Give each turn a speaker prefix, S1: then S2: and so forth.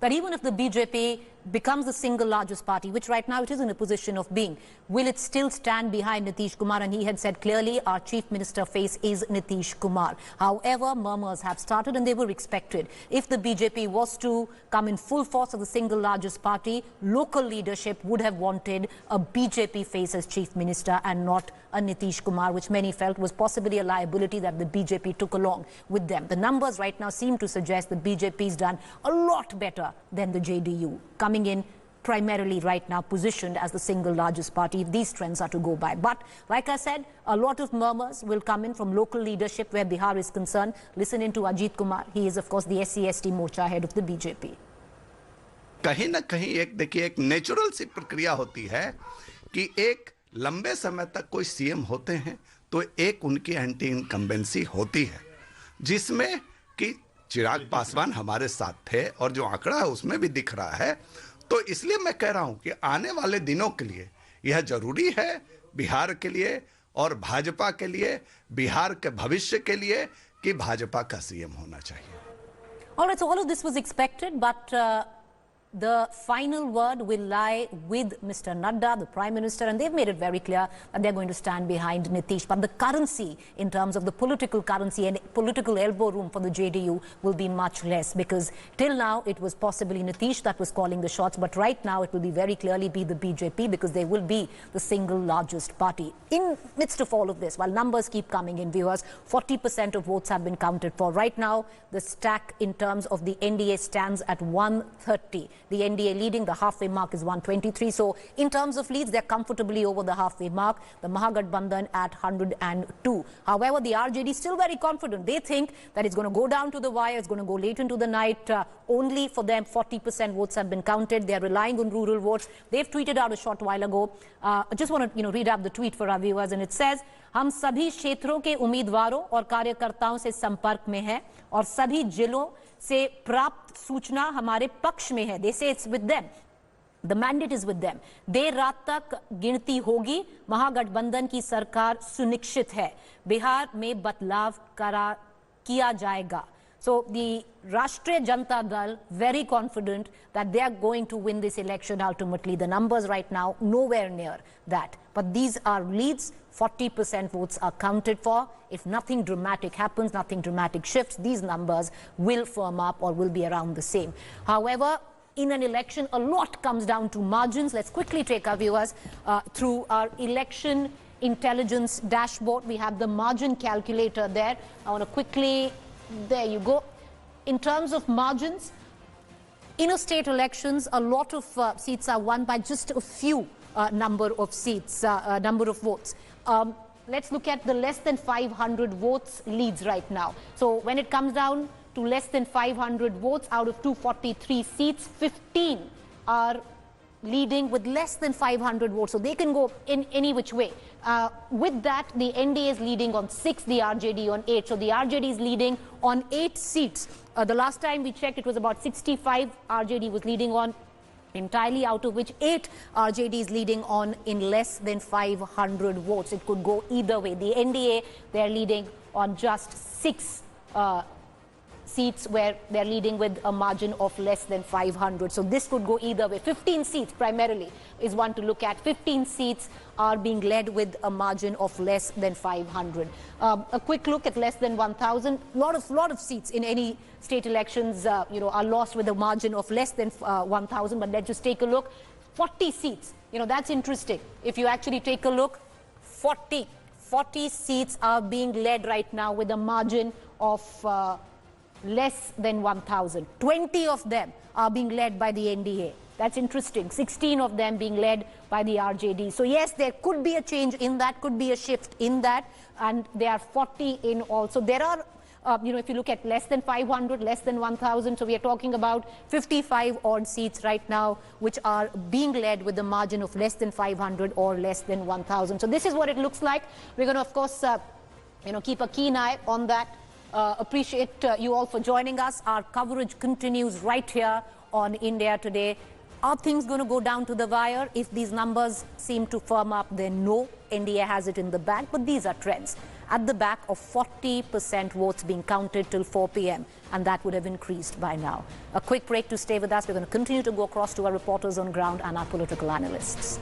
S1: that even if the BJP becomes the single largest party, which right now it is in a position of being, will it still stand behind Nitish Kumar? And he had said clearly, our chief minister face is Nitish Kumar. However, murmurs have started and they were expected. If the BJP was to come in full force as the single largest party, local leadership would have wanted a BJP face as chief minister and not a Nitish Kumar, which many felt was possibly a liability that the BJP took along with them. The numbers right now seem to suggest the BJP's done a lot better than the JDU, coming in primarily right now positioned as the single largest party if these trends are to go by. But like I said, a lot of murmurs will come in from local leadership where Bihar is concerned. Listen in to Ajit Kumar. He is of course the SC/ST Morcha head of the BJP.
S2: कहीं ना कहीं एक देखिए एक natural सी प्रक्रिया होती है कि एक लंबे समय तक कोई सीएम होते हैं तो एक उनकी एंटी इनकम्बेंसी होती है, जिसमें कि चिराग पासवान हमारे साथ थे और जो आंकड़ा है उसमें भी दिख रहा है। तो इसलिए मैं कह रहा हूं कि आने वाले दिनों के लिए यह जरूरी है, बिहार के लिए और भाजपा के लिए, बिहार के भविष्य के लिए, कि भाजपा का सीएम होना चाहिए।
S1: All right, so all of this was expected, but the final word will lie with Mr. Nadda, the Prime Minister, and they've made it very clear that they're going to stand behind Nitish. But the currency, in terms of the political currency and political elbow room for the JDU, will be much less, because till now it was possibly Nitish that was calling the shots, but right now it will be very clearly be the BJP, because they will be the single largest party. In midst of all of this, while numbers keep coming in, viewers, 40% of votes have been counted for. Right now, the stack in terms of the NDA stands at 130. The NDA leading, the halfway mark is 123. So in terms of leads, they're comfortably over the halfway mark. The Mahagathbandhan at 102. However, the RJD is still very confident. They think that it's going to go down to the wire. It's going to go late into the night. Only for them, 40% votes have been counted. They're relying on rural votes. They've tweeted out a short while ago. I just want to read out the tweet for our viewers, and it says, हम सभी क्षेत्रों के उम्मीदवारों और कार्यकर्ताओं से संपर्क में हैं और सभी जिलों से प्राप्त सूचना हमारे पक्ष में है. They say it's with them. The mandate is with them. देर रात तक गिनती होगी. महागठबंधन की सरकार सुनिश्चित है. बिहार में बदलाव किया जाएगा. So the Rashtriya Janata Dal very confident that they are going to win this election ultimately. The numbers right now nowhere near that. But these are leads. 40% votes are counted for. If nothing dramatic happens, nothing dramatic shifts, these numbers will firm up or will be around the same. However, in an election, a lot comes down to margins. Let's quickly take our viewers through our election intelligence dashboard. We have the margin calculator there. I want to quickly, there you go. In terms of margins, in state elections, a lot of seats are won by just a few number of seats, number of votes. Let's look at the less than 500 votes leads right now. So when it comes down to less than 500 votes out of 243 seats, 15 are leading with less than 500 votes. So they can go in any which way. With that, the NDA is leading on 6, the RJD on 8. So the RJD is leading on 8 seats. The last time we checked, it was about 65 RJD was leading on entirely, out of which 8 RJD is leading on in less than 500 votes. It could go either way. The NDA, they're leading on just 6 seats where they're leading with a margin of less than 500. So this could go either way. 15 seats primarily is one to look at. 15 seats are being led with a margin of less than 500. A quick look at less than 1,000. Lot of seats in any state elections, are lost with a margin of less than 1,000. But let's just take a look. 40 seats. That's interesting. If you actually take a look, 40 seats are being led right now with a margin of less than 1,000. 20 of them are being led by the NDA. That's interesting. 16 of them being led by the RJD. So yes, there could be a change in that, could be a shift in that, and there are 40 in all. So there are, if you look at less than 500, less than 1,000, so we are talking about 55 odd seats right now, which are being led with a margin of less than 500 or less than 1,000. So this is what it looks like. We're going to, of course, keep a keen eye on that. Appreciate you all for joining us. Our coverage continues right here on India Today. Are things going to go down to the wire? If these numbers seem to firm up, then no, NDA has it in the bag. But these are trends. At the back of 40% votes being counted till 4 p.m. and that would have increased by now. A quick break to stay with us. We're going to continue to go across to our reporters on ground and our political analysts.